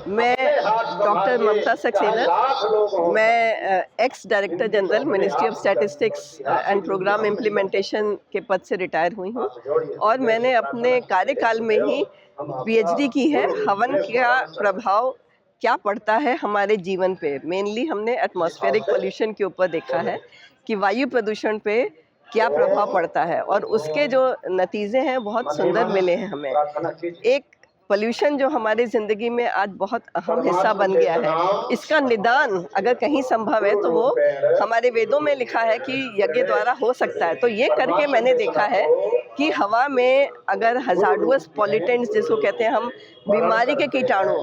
मैं डॉक्टर ममता सक्सेना, मैं ex director general ministry of statistics and programme implementation के पद से रिटायर हुई हूँ और मैंने अपने कार्यकाल में ही पीएचडी की है। हवन का प्रभाव क्या पड़ता है हमारे जीवन पे, मेनली हमने एटमॉस्फेरिक पोल्यूशन के ऊपर देखा है कि वायु प्रदूषण पे क्या प्रभाव पड़ता है और उसके जो नतीजे हैं बहुत सुंदर मिले हैं हमें। एक पोल्यूशन जो हमारी ज़िंदगी में आज बहुत अहम हिस्सा बन गया है, इसका निदान अगर कहीं संभव है तो वो हमारे वेदों में लिखा है कि यज्ञ द्वारा हो सकता है। तो ये करके मैंने देखा है कि हवा में अगर हज़ार्डुअस पॉल्यूटेंट्स जिसको कहते हैं हम, बीमारी के कीटाणु,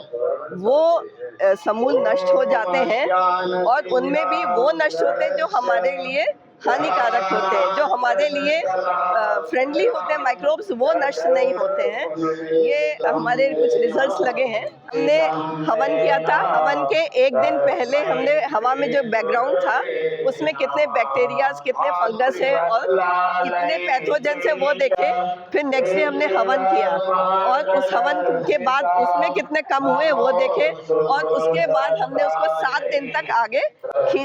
वो समूल नष्ट हो जाते हैं और उनमें भी वो नष्ट होते हैं जो हमारे लिए हानिकारक होते हैं, जो हमारे लिए फ्रेंडली होते हैं माइक्रोब्स, वो नष्ट नहीं होते हैं। ये हमारे कुछ रिजल्ट्स लगे हैं। हमने हवन किया था, हवन के एक दिन पहले हमने हवा में जो बैकग्राउंड था उसमें कितने बैक्टीरियाज, कितने फंगस है और कितने पैथोजन है वो देखे। फिर नेक्स्ट डे हमने हवन किया और उस हवन के बाद उसमें कितने कम हुए वो देखे और उसके बाद हमने उसको 7 दिन तक आगे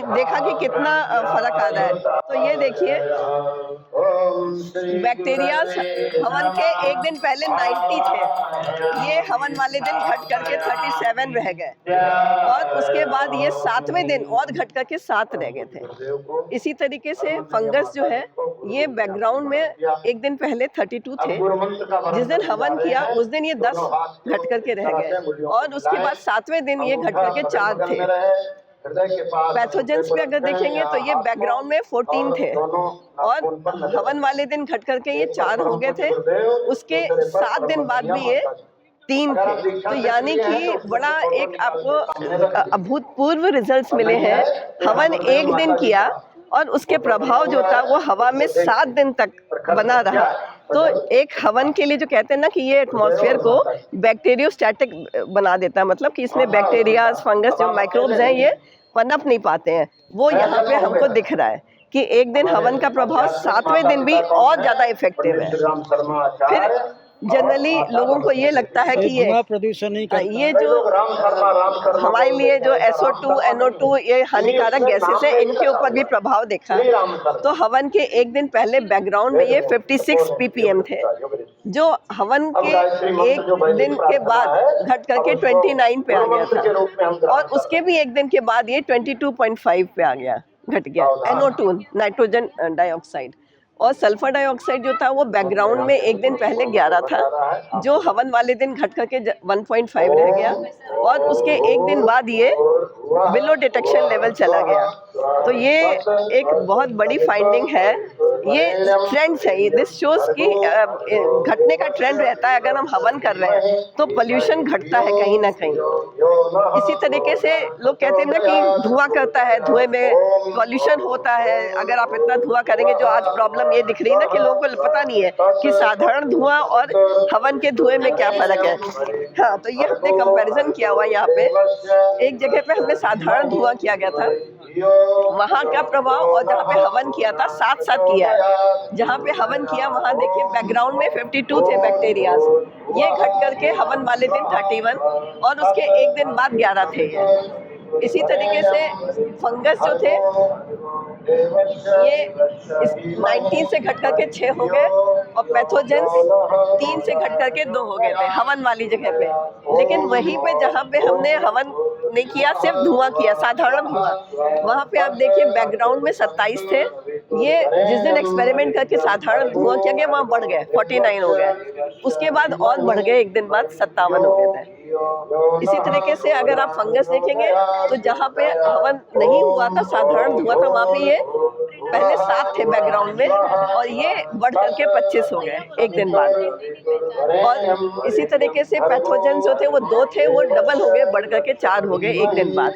देखा कि कितना फर्क आ रहा है। तो ये देखिए, बैक्टीरियाज हवन के एक दिन पहले 90 थे, ये हवन वाले दिन घट करके 37 रह गए और उसके बाद ये 7वें दिन और घट करके 7 रह गए थे। इसी तरीके से फंगस जो है ये बैकग्राउंड में एक दिन पहले 32 थे, जिस दिन हवन किया उस दिन ये 10 घट करके रह गए और उसके बाद 7वें दिन ये घट करके 4 थे। पैथोजेंस पे अगर देखेंगे तो ये बैकग्राउंड में 14 थे और हवन वाले दिन घट करके ये 4 हो गए थे। उसके 7 दिन बाद भी ये 3 थे। तो यानी कि बड़ा एक आपको अभूतपूर्व रिजल्ट्स मिले हैं। हवन एक दिन किया और उसके प्रभाव जो था वो हवा में 7 दिन तक बना रहा। तो एक हवन के लिए जो कहते हैं ना कि ये एटमॉस्फेयर को बैक्टीरियोस्टैटिक बना देता है, मतलब कि इसमें बैक्टीरिया, फंगस, जो माइक्रोब्स हैं ये पनप नहीं पाते हैं। वो यहाँ पे हमको दिख रहा है कि एक दिन हवन का प्रभाव 7वें दिन भी और ज़्यादा इफेक्टिव है। फिर जनरली लोगों को ये लगता है कि ये प्रदूषण नहीं करता। ये जो हमारे लिए जो SO2, NO2 ये हानिकारक गैसेस है, इनके ऊपर भी प्रभाव देखा है। तो हवन के एक दिन पहले बैकग्राउंड में ये 56 ppm थे, जो हवन के एक दिन के बाद घट करके 29 पे आ गया था और उसके भी एक दिन के बाद ये 22.5 पे आ गया, घट गया। NO2 नाइट्रोजन डाइऑक्साइड और सल्फर डाइऑक्साइड जो था वो बैकग्राउंड में एक दिन पहले 11 था, जो हवन वाले दिन घट करके 1.5 रह गया और उसके एक दिन बाद ये बिलो डिटेक्शन लेवल चला गया। तो ये एक बहुत बड़ी फाइंडिंग है। ये ट्रेंड्स है, दिस शोज कि घटने का ट्रेंड रहता है। अगर हम हवन कर रहे हैं तो पोल्यूशन घटता है कहीं ना कहीं। इसी तरीके से लोग कहते हैं ना कि धुआं करता है, धुएं में पोल्यूशन होता है। अगर आप इतना धुआं करेंगे, जो आज प्रॉब्लम ये दिख रही है ना कि लोगों को पता नहीं है कि साधारण धुआं और हवन के धुएं में क्या फर्क है। हाँ, तो ये हमने कंपैरिजन किया हुआ यहाँ पे। एक जगह पे हमने साधारण धुआं किया गया था, वहाँ का प्रभाव, और जहाँ पे हवन किया था साथ साथ किया है। जहाँ पे हवन किया वहाँ देखिए बैकग्राउंड में 52 थे बैक्टीरियाज, ये घट करके हवन वाले दिन 31 और उसके एक दिन बाद 11 थे ये। इसी तरीके से फंगस जो थे ये इस 19 से घट करके 6 हो गए और पैथोजेंस 3 से घट करके 2 हो गए थे हवन वाली जगह पे। लेकिन वहीं पे जहाँ पे हमने हवन नहीं किया, सिर्फ धुआं किया, साधारण धुआं, वहाँ पे आप देखिए बैकग्राउंड में 27 थे। ये जिस दिन एक्सपेरिमेंट करके साधारण धुआं किया गया वहाँ बढ़ गए, 49 हो गए। उसके बाद और बढ़ गए, एक दिन बाद 57 हो गए थे। इसी तरीके से अगर आप फंगस देखेंगे तो जहाँ पे हवन नहीं हुआ था, साधारण धुआं था, वहाँ पे ये पहले 7 थे बैकग्राउंड में और ये बढ़ करके 25 हो गए एक दिन बाद। और इसी तरीके से पैथोजन जो थे वो 2 थे, वो डबल हो गए, बढ़ करके 4 हो गए एक दिन बाद।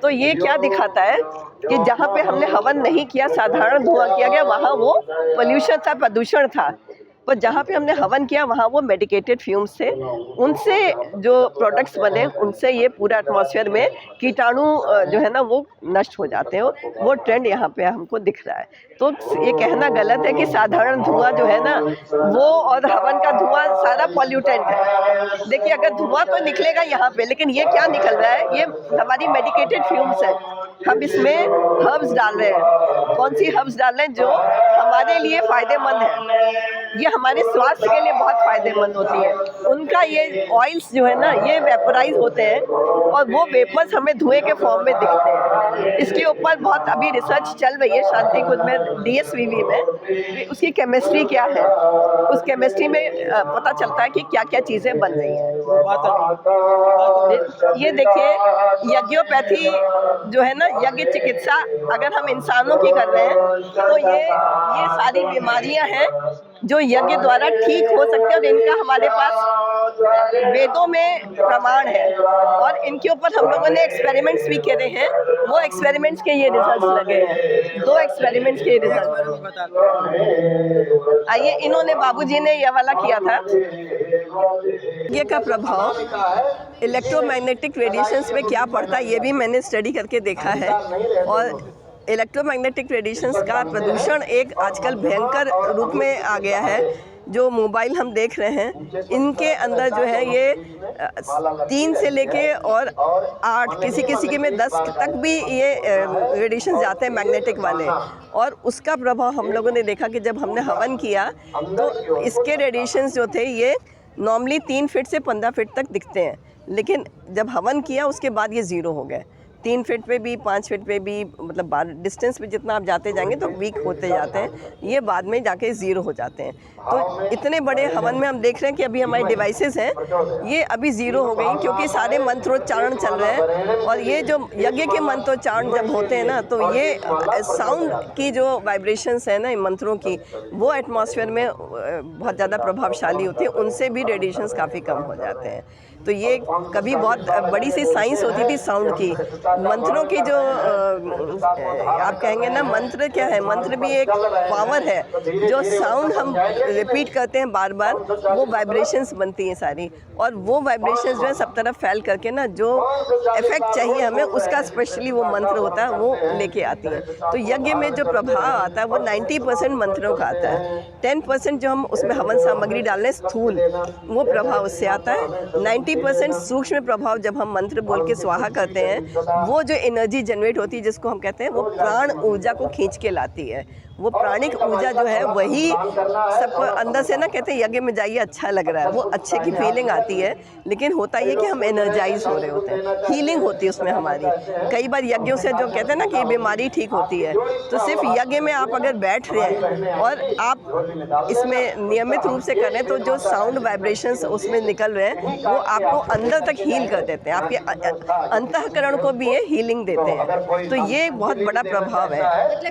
तो ये क्या दिखाता है कि जहाँ पे हमने हवन नहीं किया, साधारण धुआं किया गया, वहाँ वो पोल्यूशन था, प्रदूषण था। पर जहाँ पे हमने हवन किया वहाँ वो मेडिकेटेड फ्यूम्स थे, उनसे जो प्रोडक्ट्स बने उनसे ये पूरा एटमॉस्फेयर में कीटाणु जो है ना वो नष्ट हो जाते हैं। वो ट्रेंड यहाँ पे हमको दिख रहा है। तो ये कहना गलत है कि साधारण धुआं जो है ना वो और हवन का धुआं सारा पॉल्यूटेंट है। देखिए अगर धुआं तो निकलेगा यहाँ पे, लेकिन ये क्या निकल रहा है, ये हमारी मेडिकेटेड फ्यूम्स है। हम इसमें हर्ब्स डाल रहे हैं। कौन सी हर्ब्स डाल रहे हैं जो हमारे लिए फ़ायदेमंद है, ये हमारे स्वास्थ्य के लिए बहुत फ़ायदेमंद होती है। उनका ये ऑयल्स जो है ना ये वेपोराइज होते हैं और वो वेपर्स हमें धुएं के फॉर्म में दिखते हैं। इसके ऊपर बहुत अभी रिसर्च चल रही है शांति कुंज में, DSVV में। उसकी केमिस्ट्री क्या है, उस केमिस्ट्री में पता चलता है कि क्या क्या चीज़ें बन रही हैं। ये देखिए यज्ञोपैथी जो है ना, यज्ञ चिकित्सा अगर हम इंसानों की कर रहे हैं तो ये सारी बीमारियां हैं जो यज्ञ द्वारा ठीक हो सकते हैं और इनका हमारे पास वेदों में प्रमाण है और इनके ऊपर हम लोगों ने एक्सपेरिमेंट्स भी करे हैं। वो एक्सपेरिमेंट्स के ये रिजल्ट्स लगे हैं, 2 एक्सपेरिमेंट्स के रिजल्ट। आइए, इन्होंने बाबूजी ने ये वाला किया था। यज्ञ का प्रभाव इलेक्ट्रोमैग्नेटिक रेडिएशंस में क्या पड़ता है ये भी मैंने स्टडी करके देखा है। और इलेक्ट्रोमैग्नेटिक रेडिएशंस का प्रदूषण एक आजकल भयंकर रूप में आ गया है। जो मोबाइल हम देख रहे हैं इनके अंदर जो है ये 3 से लेके और 8 किसी के में 10 तक भी ये रेडिएशन जाते हैं मैग्नेटिक वाले। और उसका प्रभाव हम लोगों ने देखा कि जब हमने हवन किया तो इसके रेडिएशंस जो थे ये नॉर्मली 3 फीट से 15 फीट तक दिखते हैं, लेकिन जब हवन किया उसके बाद ये ज़ीरो हो गए। 3 फीट पे भी 5 फीट पे भी, मतलब डिस्टेंस पे जितना आप जाते जाएंगे तो वीक होते जाते हैं, ये बाद में जाके ज़ीरो हो जाते हैं। तो इतने बड़े हवन में हम देख रहे हैं कि अभी हमारी डिवाइसेस हैं ये अभी ज़ीरो हो गई क्योंकि सारे मंत्रोच्चारण चल रहे हैं। और ये जो यज्ञ के मंत्रोच्चारण जब होते हैं ना तो ये साउंड की जो वाइब्रेशंस है ना इन मंत्रों की, वो एटमॉस्फेयर में बहुत ज़्यादा प्रभावशाली होती है, उनसे भी रेडिएशंस काफ़ी कम हो जाते हैं। तो ये कभी बहुत बड़ी सी साइंस होती थी साउंड की, मंत्रों की जो आप कहेंगे ना मंत्र क्या है, मंत्र भी एक पावर है। जो साउंड हम रिपीट करते हैं बार बार वो वाइब्रेशंस बनती हैं सारी, और वो वाइब्रेशंस जो है सब तरफ फैल करके ना जो इफेक्ट चाहिए हमें उसका स्पेशली वो मंत्र होता है वो लेके आती है। तो यज्ञ में जो प्रभाव आता है वो 90% मंत्रों का आता है। 10% जो हम उसमें हवन सामग्री डाल रहे हैं स्थूल, वो प्रभाव उससे आता है। 90% सूक्ष्म प्रभाव जब हम मंत्र बोल के स्वाहा करते हैं वो जो एनर्जी जनरेट होती है जिसको हम कहते हैं वो प्राण ऊर्जा को खींच के लाती है। वो प्राणिक ऊर्जा जो है वही सबको अंदर से ना कहते हैं यज्ञ में जाइए अच्छा लग रहा है, वो अच्छे की फीलिंग आती है। लेकिन होता ये कि हम एनर्जाइज हो रहे होते हैं, हीलिंग होती है उसमें हमारी। कई बार यज्ञों से जो कहते हैं ना कि बीमारी ठीक होती है, तो सिर्फ यज्ञ में आप अगर बैठ रहे हैं और आप इसमें नियमित रूप से करें तो जो साउंड वाइब्रेशंस उसमें निकल रहे हैं वो आपको अंदर तक हील कर देते हैं, आपके अंतःकरण को भी ये हीलिंग देते हैं। तो ये बहुत बड़ा प्रभाव है।